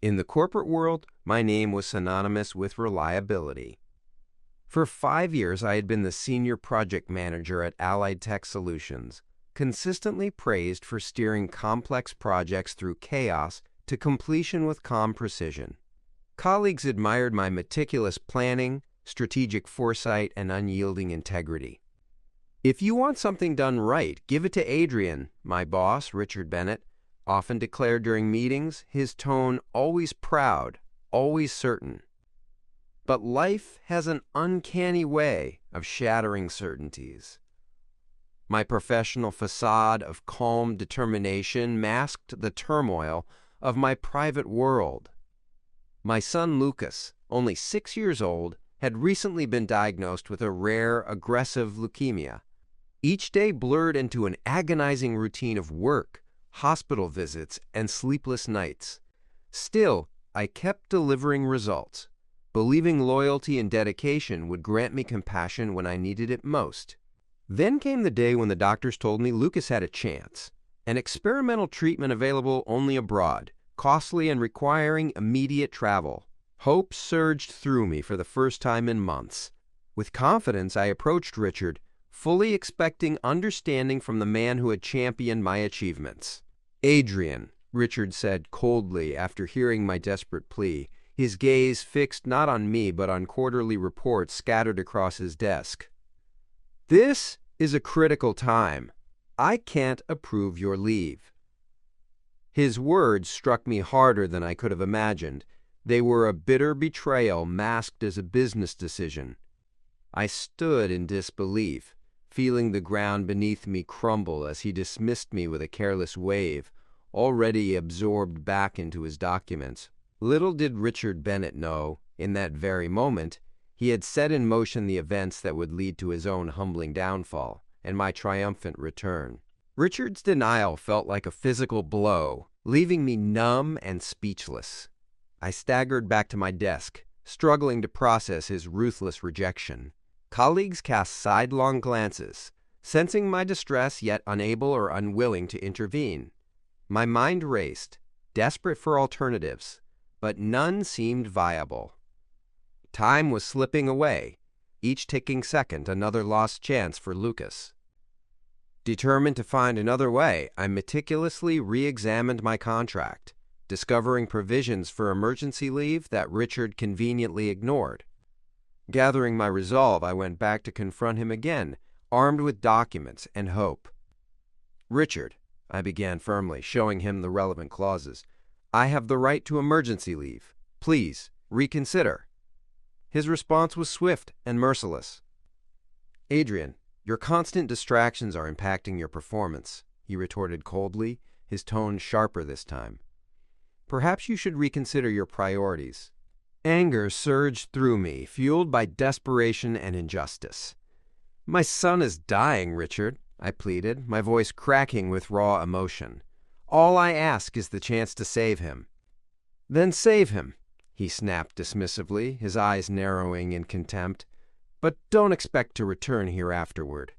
In the corporate world, my name was synonymous with reliability. For 5 years, I had been the senior project manager at Allied Tech Solutions, consistently praised for steering complex projects through chaos to completion with calm precision. Colleagues admired my meticulous planning, strategic foresight, and unyielding integrity. "If you want something done right, give it to Adrian," my boss, Richard Bennett, often declared during meetings, his tone always proud, always certain. But life has an uncanny way of shattering certainties. My professional facade of calm determination masked the turmoil of my private world. My son Lucas, only 6 years old, had recently been diagnosed with a rare, aggressive leukemia. Each day blurred into an agonizing routine of work, hospital visits, and sleepless nights. Still, I kept delivering results, believing loyalty and dedication would grant me compassion when I needed it most. Then came the day when the doctors told me Lucas had a chance, an experimental treatment available only abroad, costly and requiring immediate travel. Hope surged through me for the first time in months. With confidence, I approached Richard, fully expecting understanding from the man who had championed my achievements. "Adrian," Richard said coldly after hearing my desperate plea, his gaze fixed not on me but on quarterly reports scattered across his desk. "This is a critical time. I can't approve your leave." His words struck me harder than I could have imagined. They were a bitter betrayal masked as a business decision. I stood in disbelief, feeling the ground beneath me crumble as he dismissed me with a careless wave, already absorbed back into his documents. Little did Richard Bennett know, in that very moment, he had set in motion the events that would lead to his own humbling downfall and my triumphant return. Richard's denial felt like a physical blow, leaving me numb and speechless. I staggered back to my desk, struggling to process his ruthless rejection. Colleagues cast sidelong glances, sensing my distress yet unable or unwilling to intervene. My mind raced, desperate for alternatives, but none seemed viable. Time was slipping away, each ticking second another lost chance for Lucas. Determined to find another way, I meticulously re-examined my contract, discovering provisions for emergency leave that Richard conveniently ignored. Gathering my resolve, I went back to confront him again, armed with documents and hope. "Richard," I began firmly, showing him the relevant clauses, "I have the right to emergency leave. Please, reconsider." His response was swift and merciless. "Adrian, your constant distractions are impacting your performance," he retorted coldly, his tone sharper this time. "Perhaps you should reconsider your priorities." Anger surged through me, fueled by desperation and injustice. "My son is dying, Richard," I pleaded, my voice cracking with raw emotion. "All I ask is the chance to save him." "Then save him," he snapped dismissively, his eyes narrowing in contempt. "But don't expect to return here afterward.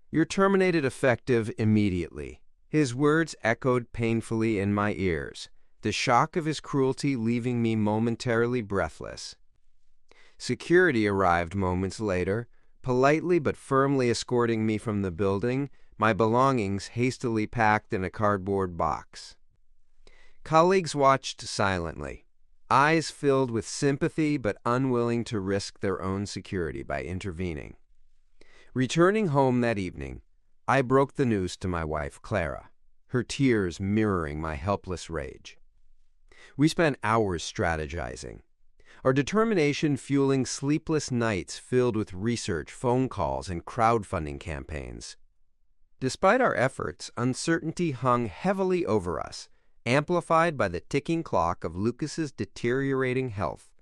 You're terminated effective immediately." His words echoed painfully in my ears, the shock of his cruelty leaving me momentarily breathless. Security arrived moments later, politely but firmly escorting me from the building, my belongings hastily packed in a cardboard box. Colleagues watched silently, eyes filled with sympathy but unwilling to risk their own security by intervening. Returning home that evening, I broke the news to my wife, Clara, her tears mirroring my helpless rage. We spent hours strategizing, our determination fueling sleepless nights filled with research, phone calls, and crowdfunding campaigns. Despite our efforts, uncertainty hung heavily over us, amplified by the ticking clock of Lucas's deteriorating health.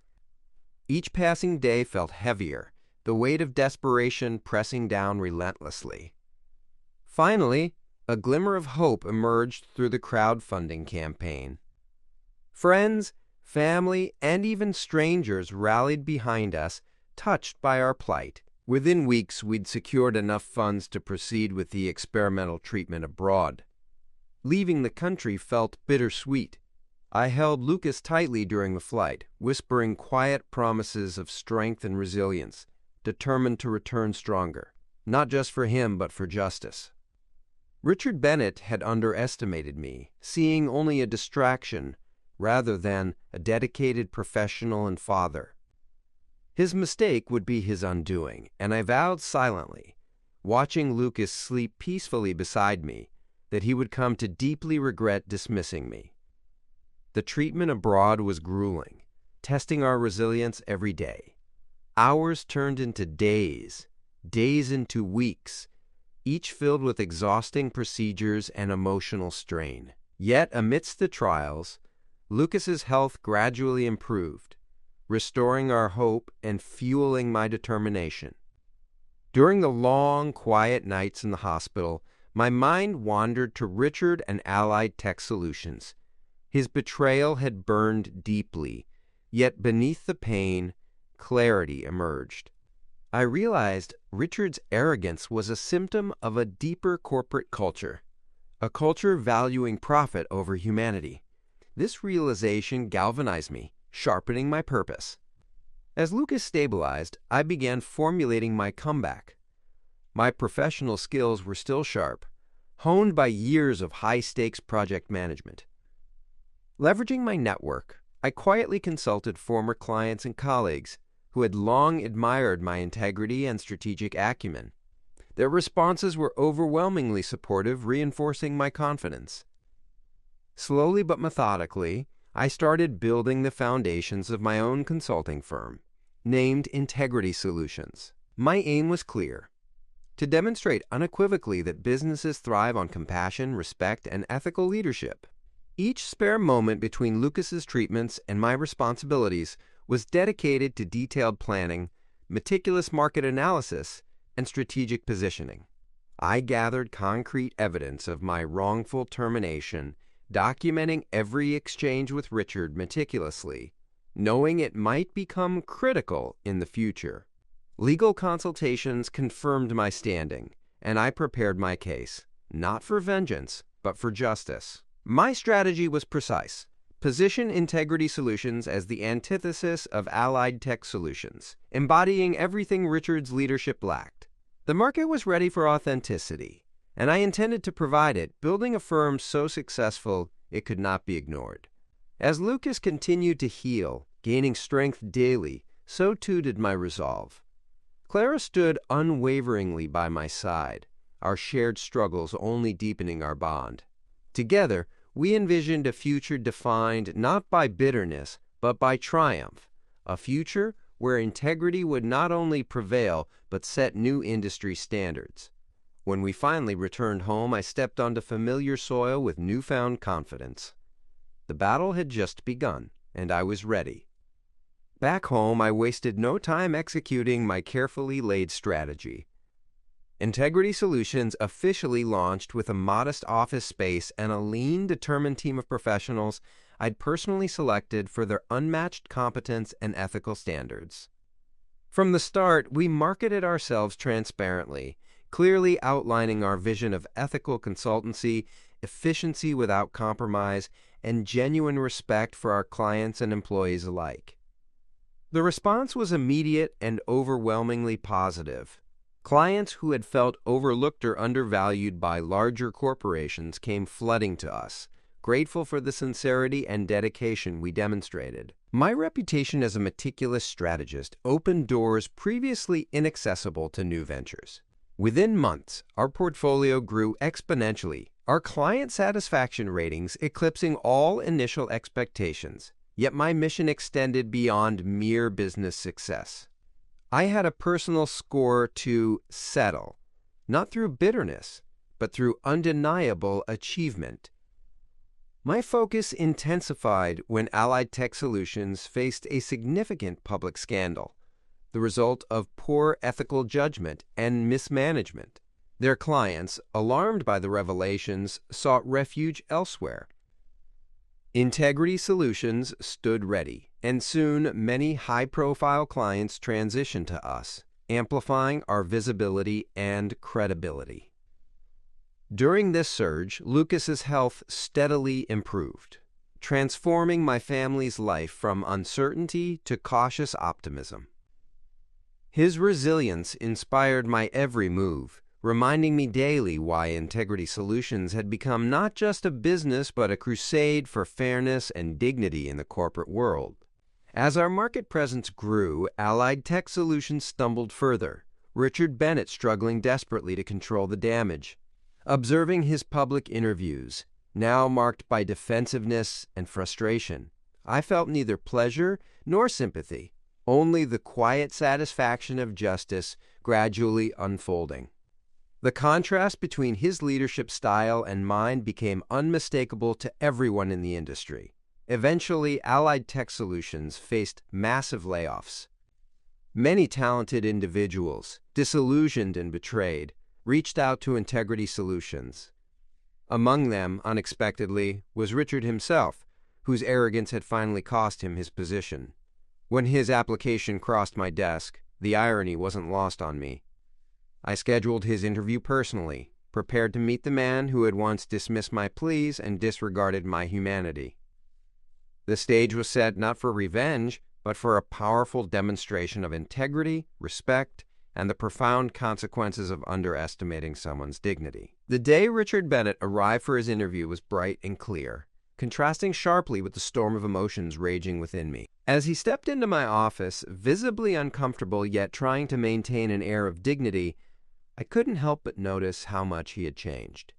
Each passing day felt heavier, the weight of desperation pressing down relentlessly. Finally, a glimmer of hope emerged through the crowdfunding campaign. Friends, family, and even strangers rallied behind us, touched by our plight. Within weeks, we'd secured enough funds to proceed with the experimental treatment abroad. Leaving the country felt bittersweet, I held Lucas tightly during the flight, whispering quiet promises of strength and resilience, determined to return stronger, not just for him but for justice. Richard Bennett had underestimated me, seeing only a distraction rather than a dedicated professional and father. His mistake would be his undoing, and I vowed silently, watching Lucas sleep peacefully beside me, that he would come to deeply regret dismissing me. The treatment abroad was grueling, testing our resilience every day. Hours turned into days, days into weeks, each filled with exhausting procedures and emotional strain. Yet amidst the trials, Lucas's health gradually improved, restoring our hope and fueling my determination. During the long, quiet nights in the hospital, my mind wandered to Richard and Allied Tech Solutions. His betrayal had burned deeply, yet beneath the pain, clarity emerged. I realized Richard's arrogance was a symptom of a deeper corporate culture, a culture valuing profit over humanity. This realization galvanized me, sharpening my purpose. As Lucas stabilized, I began formulating my comeback. My professional skills were still sharp, honed by years of high-stakes project management. Leveraging my network, I quietly consulted former clients and colleagues who had long admired my integrity and strategic acumen. Their responses were overwhelmingly supportive, reinforcing my confidence. Slowly but methodically, I started building the foundations of my own consulting firm, named Integrity Solutions. My aim was clear: to demonstrate unequivocally that businesses thrive on compassion, respect, and ethical leadership. Each spare moment between Lucas's treatments and my responsibilities was dedicated to detailed planning, meticulous market analysis, and strategic positioning. I gathered concrete evidence of my wrongful termination, documenting every exchange with Richard meticulously, knowing it might become critical in the future. Legal consultations confirmed my standing, and I prepared my case, not for vengeance, but for justice. My strategy was precise: position Integrity Solutions as the antithesis of Allied Tech Solutions, embodying everything Richard's leadership lacked. The market was ready for authenticity, and I intended to provide it, building a firm so successful it could not be ignored. As Lucas continued to heal, gaining strength daily, so too did my resolve. Clara stood unwaveringly by my side, our shared struggles only deepening our bond. Together, we envisioned a future defined not by bitterness, but by triumph, a future where integrity would not only prevail, but set new industry standards. When we finally returned home, I stepped onto familiar soil with newfound confidence. The battle had just begun, and I was ready. Back home, I wasted no time executing my carefully laid strategy. Integrity Solutions officially launched with a modest office space and a lean, determined team of professionals I'd personally selected for their unmatched competence and ethical standards. From the start, we marketed ourselves transparently, clearly outlining our vision of ethical consultancy, efficiency without compromise, and genuine respect for our clients and employees alike. The response was immediate and overwhelmingly positive. Clients who had felt overlooked or undervalued by larger corporations came flooding to us, grateful for the sincerity and dedication we demonstrated. My reputation as a meticulous strategist opened doors previously inaccessible to new ventures. Within months, our portfolio grew exponentially, our client satisfaction ratings eclipsing all initial expectations. Yet my mission extended beyond mere business success. I had a personal score to settle, not through bitterness, but through undeniable achievement. My focus intensified when Allied Tech Solutions faced a significant public scandal, the result of poor ethical judgment and mismanagement. Their clients, alarmed by the revelations, sought refuge elsewhere. Integrity Solutions stood ready, and soon many high-profile clients transitioned to us, amplifying our visibility and credibility. During this surge, Lucas's health steadily improved. transforming my family's life from uncertainty to cautious optimism. His resilience inspired my every move, reminding me daily why Integrity Solutions had become not just a business but a crusade for fairness and dignity in the corporate world. As our market presence grew, Allied Tech Solutions stumbled further, Richard Bennett struggling desperately to control the damage. Observing his public interviews, now marked by defensiveness and frustration, I felt neither pleasure nor sympathy, only the quiet satisfaction of justice gradually unfolding. The contrast between his leadership style and mine became unmistakable to everyone in the industry. Eventually, Allied Tech Solutions faced massive layoffs. Many talented individuals, disillusioned and betrayed, reached out to Integrity Solutions. Among them, unexpectedly, was Richard himself, whose arrogance had finally cost him his position. When his application crossed my desk, the irony wasn't lost on me. I scheduled his interview personally, prepared to meet the man who had once dismissed my pleas and disregarded my humanity. The stage was set not for revenge, but for a powerful demonstration of integrity, respect, and the profound consequences of underestimating someone's dignity. The day Richard Bennett arrived for his interview was bright and clear, contrasting sharply with the storm of emotions raging within me. As he stepped into my office, visibly uncomfortable yet trying to maintain an air of dignity, I couldn't help but notice how much he had changed.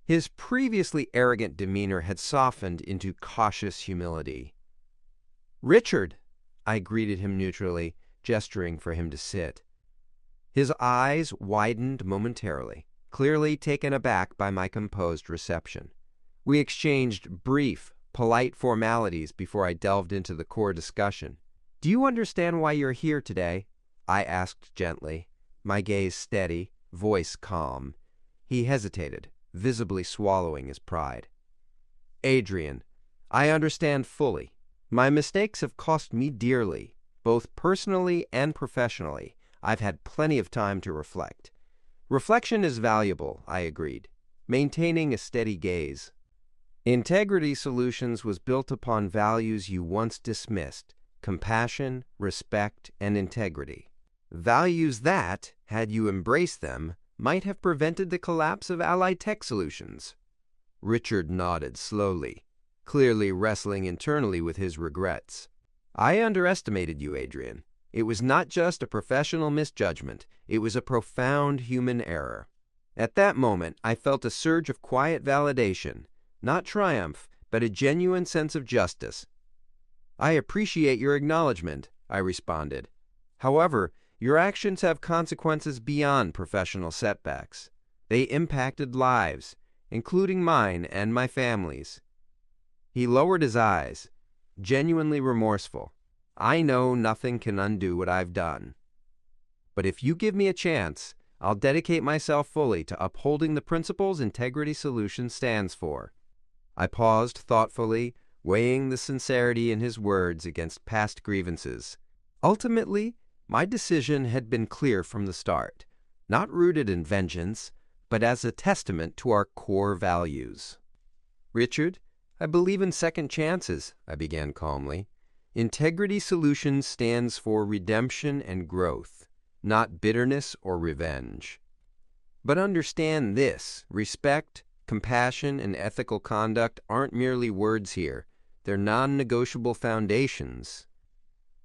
His previously arrogant demeanor had softened into cautious humility. "Richard," I greeted him neutrally, gesturing for him to sit. His eyes widened momentarily, clearly taken aback by my composed reception. We exchanged brief, polite formalities before I delved into the core discussion. "Do you understand why you're here today?" I asked gently, my gaze steady, voice calm. He hesitated, visibly swallowing his pride. "Adrian, I understand fully. My mistakes have cost me dearly, both personally and professionally. I've had plenty of time to reflect." "Reflection is valuable," I agreed, maintaining a steady gaze. "Integrity Solutions was built upon values you once dismissed: compassion, respect, and integrity. Values that, had you embraced them, might have prevented the collapse of Allied Tech Solutions." Richard nodded slowly, clearly wrestling internally with his regrets. "I underestimated you, Adrian. It was not just a professional misjudgment, it was a profound human error." At that moment, I felt a surge of quiet validation, not triumph, but a genuine sense of justice. "I appreciate your acknowledgement," I responded. "However, your actions have consequences beyond professional setbacks. They impacted lives, including mine and my family's." He lowered his eyes, genuinely remorseful. "I know nothing can undo what I've done. But if you give me a chance, I'll dedicate myself fully to upholding the principles Integrity Solutions stands for." I paused thoughtfully, weighing the sincerity in his words against past grievances. Ultimately, my decision had been clear from the start, not rooted in vengeance, but as a testament to our core values. "Richard, I believe in second chances," I began calmly. "Integrity Solutions stands for redemption and growth, not bitterness or revenge. But understand this: respect, compassion, and ethical conduct aren't merely words here. They're non-negotiable foundations."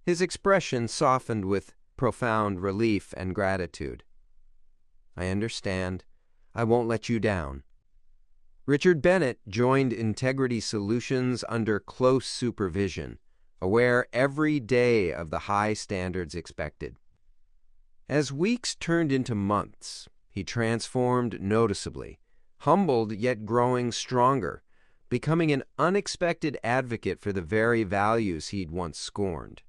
His expression softened with profound relief and gratitude. "I understand. I won't let you down." Richard Bennett joined Integrity Solutions under close supervision, aware every day of the high standards expected. As weeks turned into months, he transformed noticeably, humbled yet growing stronger, becoming an unexpected advocate for the very values he'd once scorned.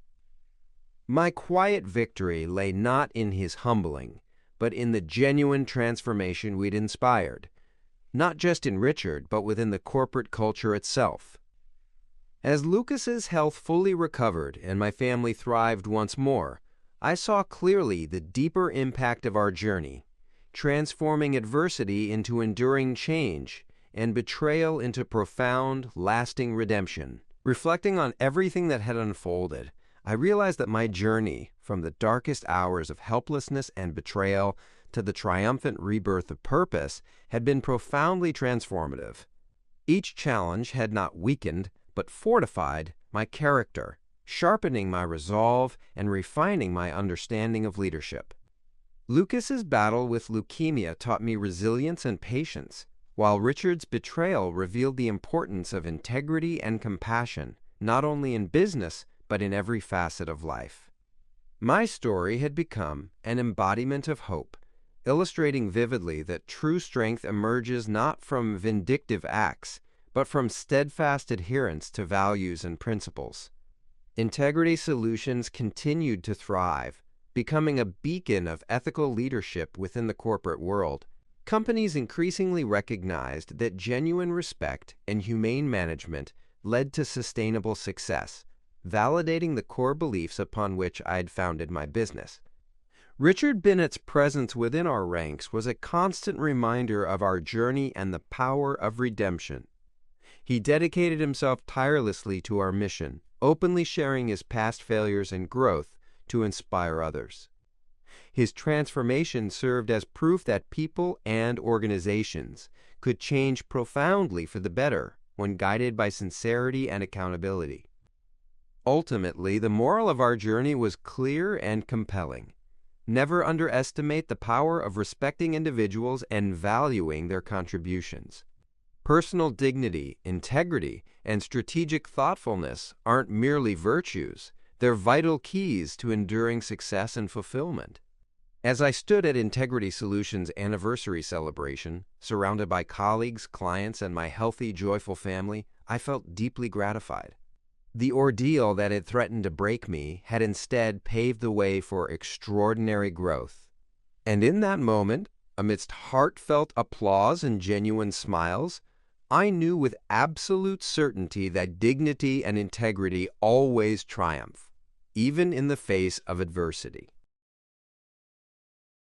My quiet victory lay not in his humbling, but in the genuine transformation we'd inspired, not just in Richard, but within the corporate culture itself. As Lucas's health fully recovered and my family thrived once more, I saw clearly the deeper impact of our journey, transforming adversity into enduring change and betrayal into profound, lasting redemption. Reflecting on everything that had unfolded, I realized that my journey, from the darkest hours of helplessness and betrayal to the triumphant rebirth of purpose, had been profoundly transformative. Each challenge had not weakened, but fortified my character, sharpening my resolve and refining my understanding of leadership. Lucas's battle with leukemia taught me resilience and patience, while Richard's betrayal revealed the importance of integrity and compassion, not only in business, but in every facet of life. My story had become an embodiment of hope, illustrating vividly that true strength emerges not from vindictive acts, but from steadfast adherence to values and principles. Integrity Solutions continued to thrive, becoming a beacon of ethical leadership within the corporate world. Companies increasingly recognized that genuine respect and humane management led to sustainable success, validating the core beliefs upon which I had founded my business. Richard Bennett's presence within our ranks was a constant reminder of our journey and the power of redemption. He dedicated himself tirelessly to our mission, openly sharing his past failures and growth to inspire others. His transformation served as proof that people and organizations could change profoundly for the better when guided by sincerity and accountability. Ultimately, the moral of our journey was clear and compelling. Never underestimate the power of respecting individuals and valuing their contributions. Personal dignity, integrity, and strategic thoughtfulness aren't merely virtues, they're vital keys to enduring success and fulfillment. As I stood at Integrity Solutions' anniversary celebration, surrounded by colleagues, clients, and my healthy, joyful family, I felt deeply gratified. The ordeal that had threatened to break me had instead paved the way for extraordinary growth. And in that moment, amidst heartfelt applause and genuine smiles, I knew with absolute certainty that dignity and integrity always triumph, even in the face of adversity.